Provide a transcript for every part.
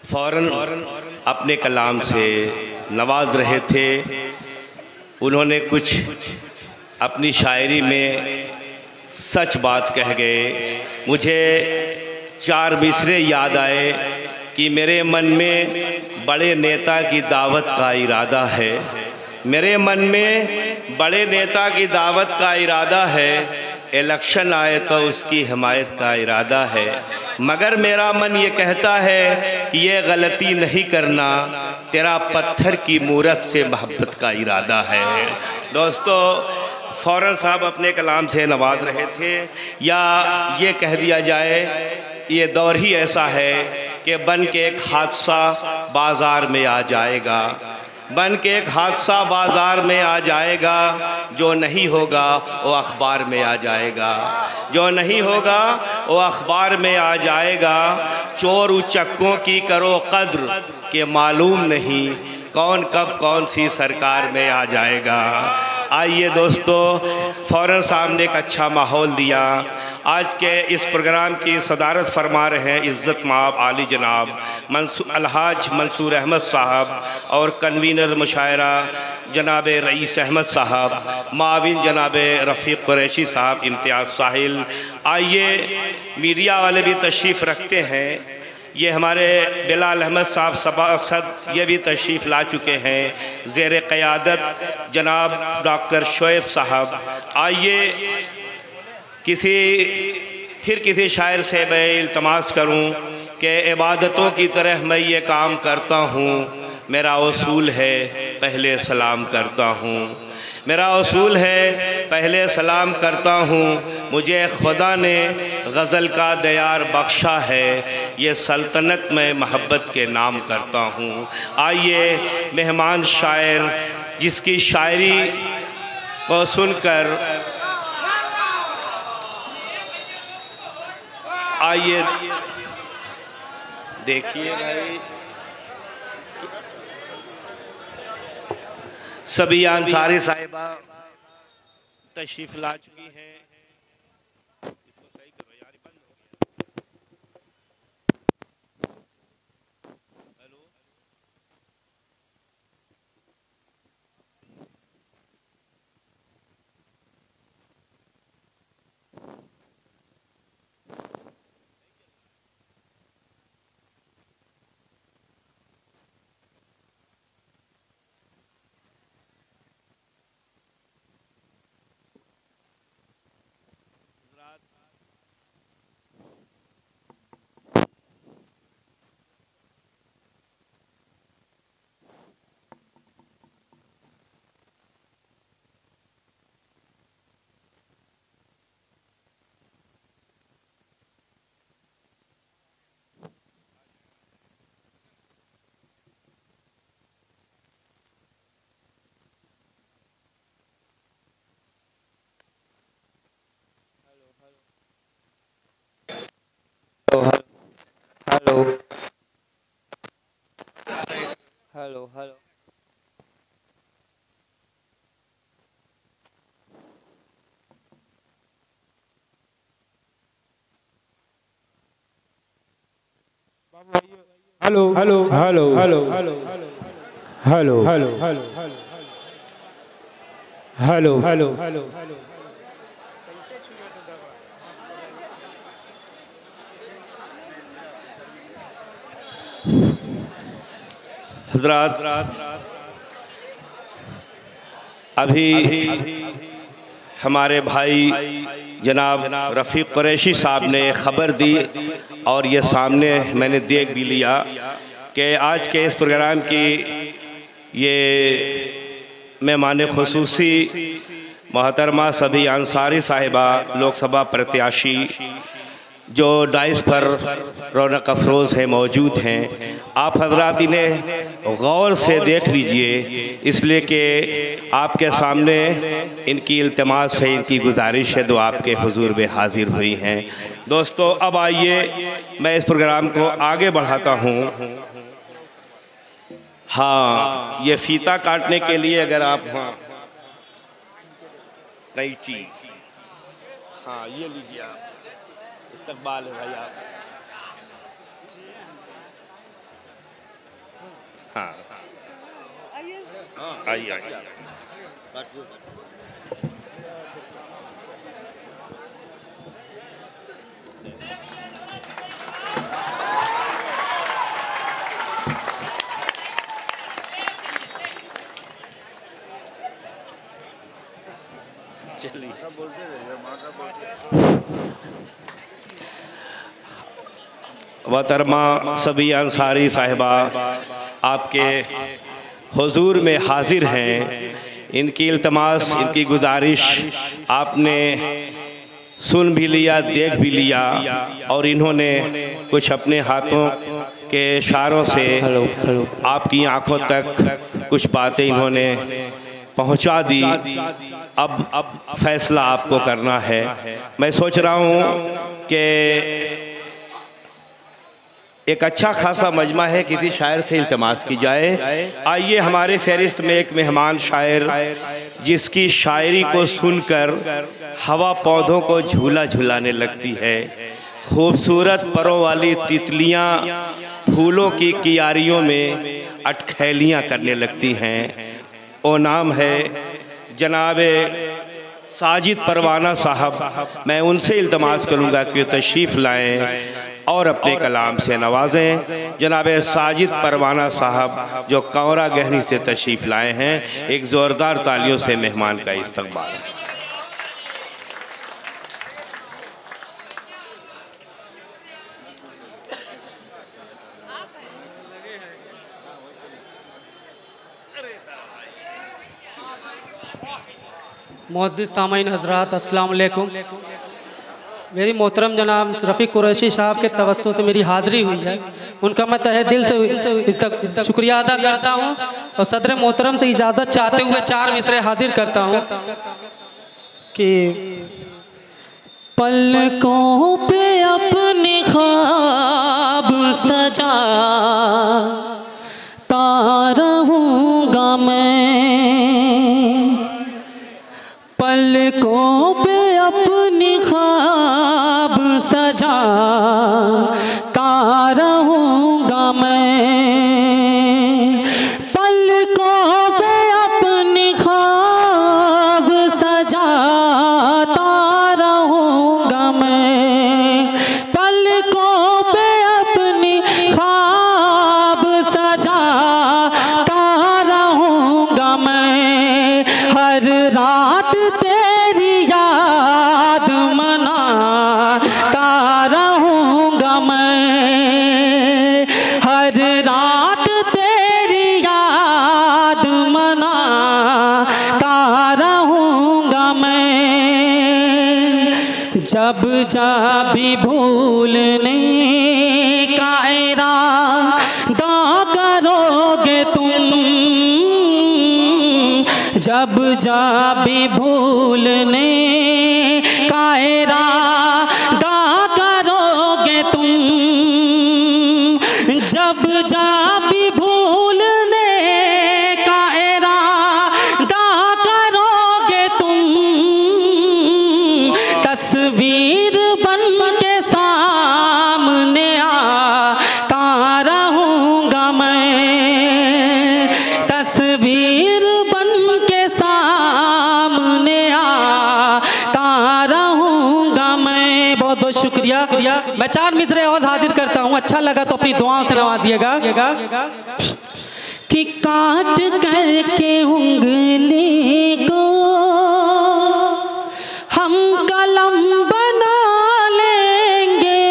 फ़ौरन अपने कलाम से नवाज रहे थे। उन्होंने कुछ अपनी शायरी में सच बात कह गए। मुझे चार मिसरे याद आए कि मेरे मन में बड़े नेता की दावत का इरादा है, मेरे मन में बड़े नेता की दावत का इरादा है, इलेक्शन आए तो उसकी हिमायत का इरादा है, मगर मेरा मन ये कहता है कि ये गलती नहीं करना, तेरा पत्थर की मूरत से मोहब्बत का इरादा है। दोस्तों, फ़ौरन साहब अपने कलाम से नवाज रहे थे, या ये कह दिया जाए ये दौर ही ऐसा है कि बन के एक हादसा बाज़ार में आ जाएगा, बन के एक हादसा बाज़ार में आ जाएगा, जो नहीं होगा वो अखबार में आ जाएगा, जो नहीं होगा वो अखबार में आ जाएगा। चोर उचक्कों की करो कद्र के मालूम नहीं कौन कब कौन सी सरकार में आ जाएगा। आइए दोस्तों, फ़ौरन साहब ने एक अच्छा माहौल दिया। आज के इस प्रोग्राम की सदारत फरमा रहे हैं इज़्ज़त माब आली जनाब अलहाज मंसूर अहमद साहब, और कन्वीनर मुशायरा जनाब रईस अहमद साहब, माविन जनाब रफ़ीक कुरैशी साहब, इम्तियाज़ साहिल। आइए, मीडिया वाले भी तशरीफ़ रखते हैं। ये हमारे बिलाल अहमद साहब सभासद ये भी तशरीफ़ ला चुके हैं, ज़ेर क़यादत जनाब डॉक्टर शोएब साहब। आइए, किसी शायर से मैं इल्तमास करूं कि इबादतों की तरह मैं ये काम करता हूं, मेरा उसूल है पहले सलाम करता हूं, मेरा उसूल है पहले सलाम करता हूँ। मुझे खुदा ने गज़ल का दयार बख्शा है, ये सल्तनत में मोहब्बत के नाम करता हूँ। आइए, मेहमान शायर जिसकी शायरी को सुनकर आइए देखिए भाई, सभी अंसारी साहिबा तशरीफ़ ला चुकी हैं। Hello hello hello. Hello hello hello hello hello hello hello hello hello हज़रात, अभी हमारे भाई जनाब रफ़ीक कुरैशी साहब ने ख़बर दी, और ये सामने मैंने देख भी लिया कि आज के इस प्रोग्राम की ये मेहमान खुसूसी मोहतरमा सभी अंसारी साहिबा लोकसभा प्रत्याशी जो डाइस पर रौनक अफरोज़ है मौजूद हैं। आप हजरात इन्हें गौर से देख लीजिए, इसलिए कि आपके सामने इनकी इल्तिमास है, इनकी गुजारिश है, जो आपके हुजूर में हाजिर हुई हैं। दोस्तों, अब आइए मैं इस प्रोग्राम को आगे बढ़ाता हूँ। हाँ, ये फीता काटने के लिए अगर आप, हाँ कैंची, हाँ ये लीजिए आप, इस्तकबाल है भाई आप। हाँ आइए आइए। मोहतरमा सभी अंसारी साहिबा आपके हुजूर में हाजिर हैं। इनकी इल्तमास, इनकी गुजारिश आपने सुन भी लिया, देख भी लिया और इन्होंने कुछ अपने हाथों के इशारों से आपकी आंखों तक कुछ बातें इन्होंने पहुंचा दी। अब फैसला आपको करना है। मैं सोच रहा हूं कि एक अच्छा खासा मजमा है, किसी शायर से इल्तमास की जाए। आइए, हमारे फहरिस्त में एक मेहमान शायर जिसकी शायरी को सुनकर हवा पौधों को झूला झुलाने लगती है, खूबसूरत परों वाली तितलियां फूलों की कियारियों में अटखैलियां करने लगती हैं। वो नाम है जनाबे साजिद परवाना साहब। मैं उनसे इल्तमास करूंगा कि तशरीफ़ लाएं और अपने कलाम से नवाजें। जनाबे साजिद परवाना साहब जो कौरा गहनी से तशरीफ़ लाए हैं, एक ज़ोरदार तालियों से मेहमान का इस्तकबाल। मुअज़्ज़िज़ सामईन हज़रात, अस्सलाम वालेकुम। मेरी मोहतरम जनाब रफ़ीक कुरैशी साहब के तवस्सुल से मेरी हाज़िरी हुई है, उनका मैं तहे दिल से शुक्रिया अदा करता हूँ और सदर मोहतरम से इजाज़त चाहते हुए 4 मिसरे हाजिर करता हूँ कि पलकों पे अपने ख्वाब सजा रहूँगा मैं, पलकों पे अपनी ख्वाब सजाता रहूँगा मैं, पलकों पे अपनी ख्वाब सजाता रहूँगा मैं, पलकों पे अपनी ख्वाब सजाता रहूँगा मैं, हर रात तेरी याद मनाता रहूँगा मैं, हर रात तेरी याद मनाता रहूँगा मैं, जब जा भी भूलने का इरादा करोगे तुम, जब जा भी भूलने का इरादा करोगे तुम, जब जा भी भूलने का इरादा करोगे तुम, तस्वीर बन के सामने आता रहूँगा मैं, तस्वीर बन के सामने आता रहूँगा मैं। बहुत बहुत शुक्रिया। मैं 4 मिसरे और हाजिर करता हूँ, अच्छा लगा तो अपनी दुआओं से नवाजिएगा। कि काट करके उंगली को हम कलम बना लेंगे,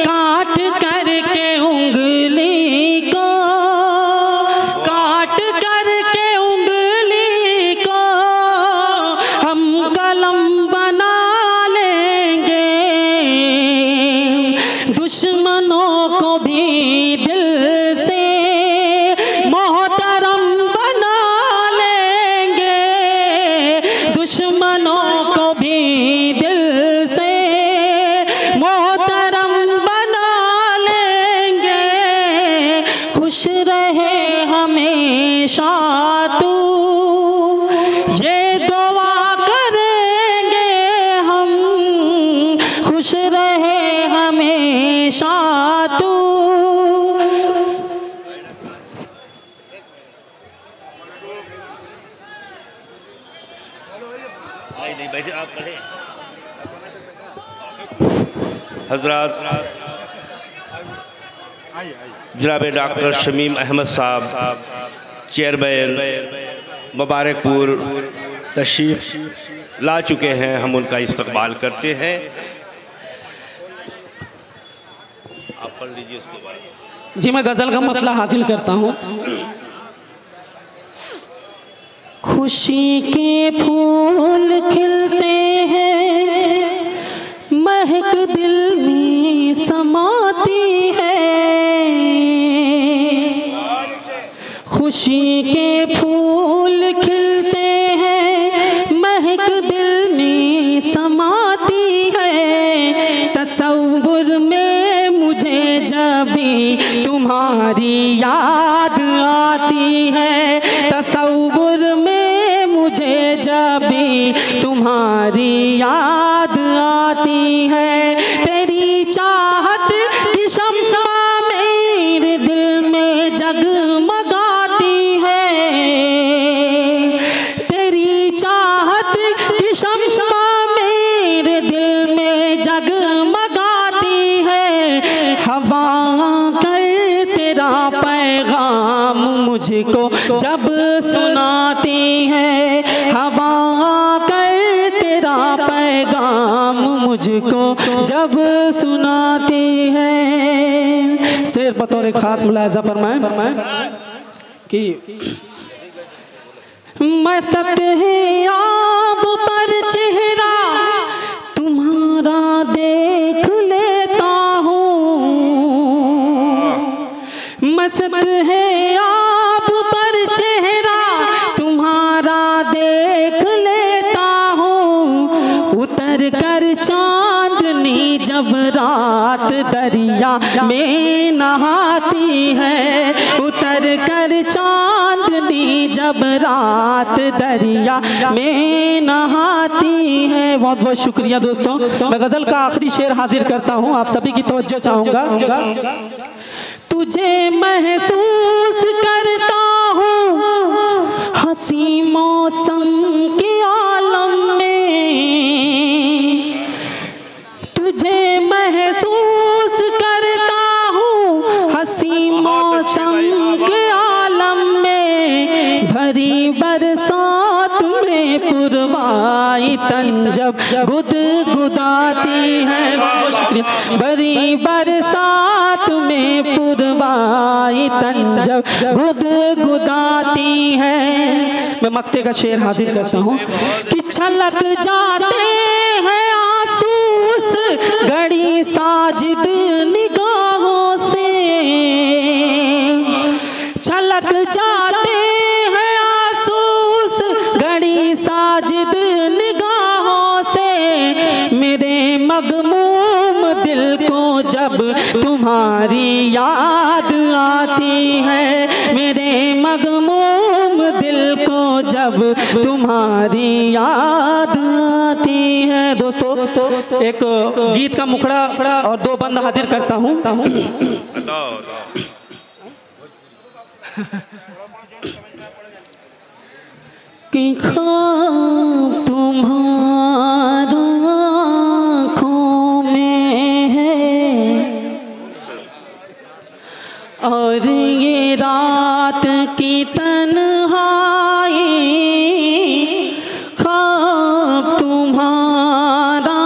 काट करके उंगली को, काट करके उंगली को हम कलम बना लेंगे, दुश्मनों को भी दिल से मोहतरम बना लेंगे, नहीं बैठे आप पढ़े। हजरात जनाब डॉक्टर शमीम अहमद साहब चेयरमैन मुबारकपुर तशरीफ़ ला चुके हैं, हम उनका इस्तकबाल करते हैं। आप पढ़ लीजिए उसके बाद। जी मैं गज़ल का मतला हासिल करता हूँ। खुशी के फूल खिलते हैं, महक दिल में समाती है। खुशी के फूल खिलते हैं, महक दिल में समाती है। तसव्वुर में मुझे जब भी तुम्हारी याद आती है, तसव्वुर में मुझे जब भी तुम्हारी याद आती है। तेरी चाहत की शम्मा मेरे दिल में जगमगाती है। तेरी चाहत की शम्मा मेरे दिल में जगमगाती है। हवा कर तेरा पैगाम मुझको जब सुनाती है, हवा कर तेरा पैगाम मुझको जब सुनाती है। शेर बतौर खास मुलाहिज़ा फरमाएं कि मैं सतह आब पर चेहरा तुम्हारा देख लेता हूँ। मैं सतह आब पर चेहरा तुम्हारा देख लेता हूँ। उतर कर चांदनी जब रात दरिया में नहाती है, उतर कर चांदनी जब रात दरिया में नहाती है। बहुत बहुत शुक्रिया दोस्तों। मैं गज़ल का आखिरी शेर हाजिर करता हूँ, आप सभी की तवज्जो चाहूँगा। तुझे महसूस करता हूँ हंसी मौसम के आलम में, तुझे महसूस करता हूँ हंसी मौसम के आलम में। भरी बरसात में पुरवाई तन जब गुदगुदाती है, भरी बरसात में पुरवाई तन जब गुदगुदाती है। मैं मक्ते का शेर हाजिर करता हूँ कि छलक जाते हैं आंसू घड़ी साजिद निगाहों से, छलक जाते हैं आंसू घड़ी साजिद निगाहों से। मेरे मगमूम दिल को जब तुम्हारी याद आती है, मेरे मगमूम दिल को जब तुम्हारी याद आती है। दोस्तों एक गीत का मुखड़ा और दो बंद हाजिर करता हूँ। कि ख्वाब तुम्हारा आँखों में है और ये रात की तन्हाई, ख्वाब तुम्हारा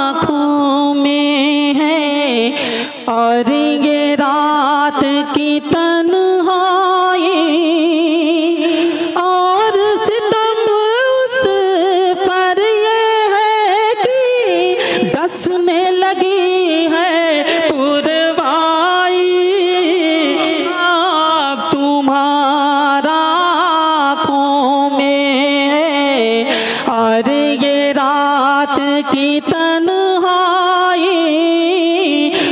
आँखों में है और ये रात की तन्हाई। और सितम उस पर ये है कि डसने लगी है पुरवाई। अब तुम्हारा आँखों में है और ये रात की तन्हाई,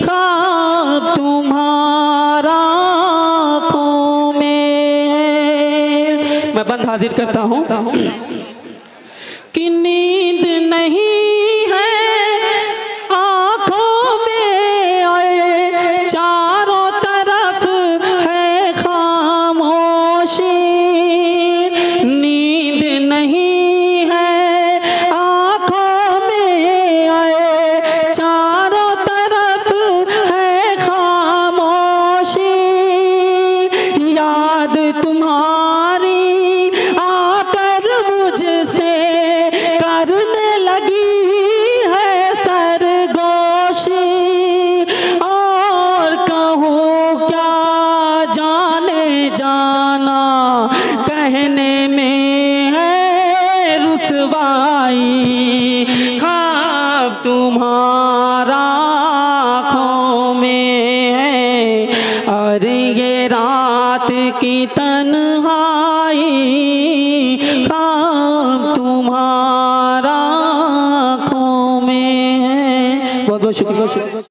ख्वाब तुम्हारा आँखों में है। मैं बंद हाजिर करता हूँ कि नींद नहीं है आँखों में और चारों तरफ है खामोशी। नींद नहीं है आई, ख्वाब तुम्हारा आँखों में है, और ये रात की तन्हाई, ख्वाब तुम्हारा आँखों में है। बहुत बहुत शुक्रिया।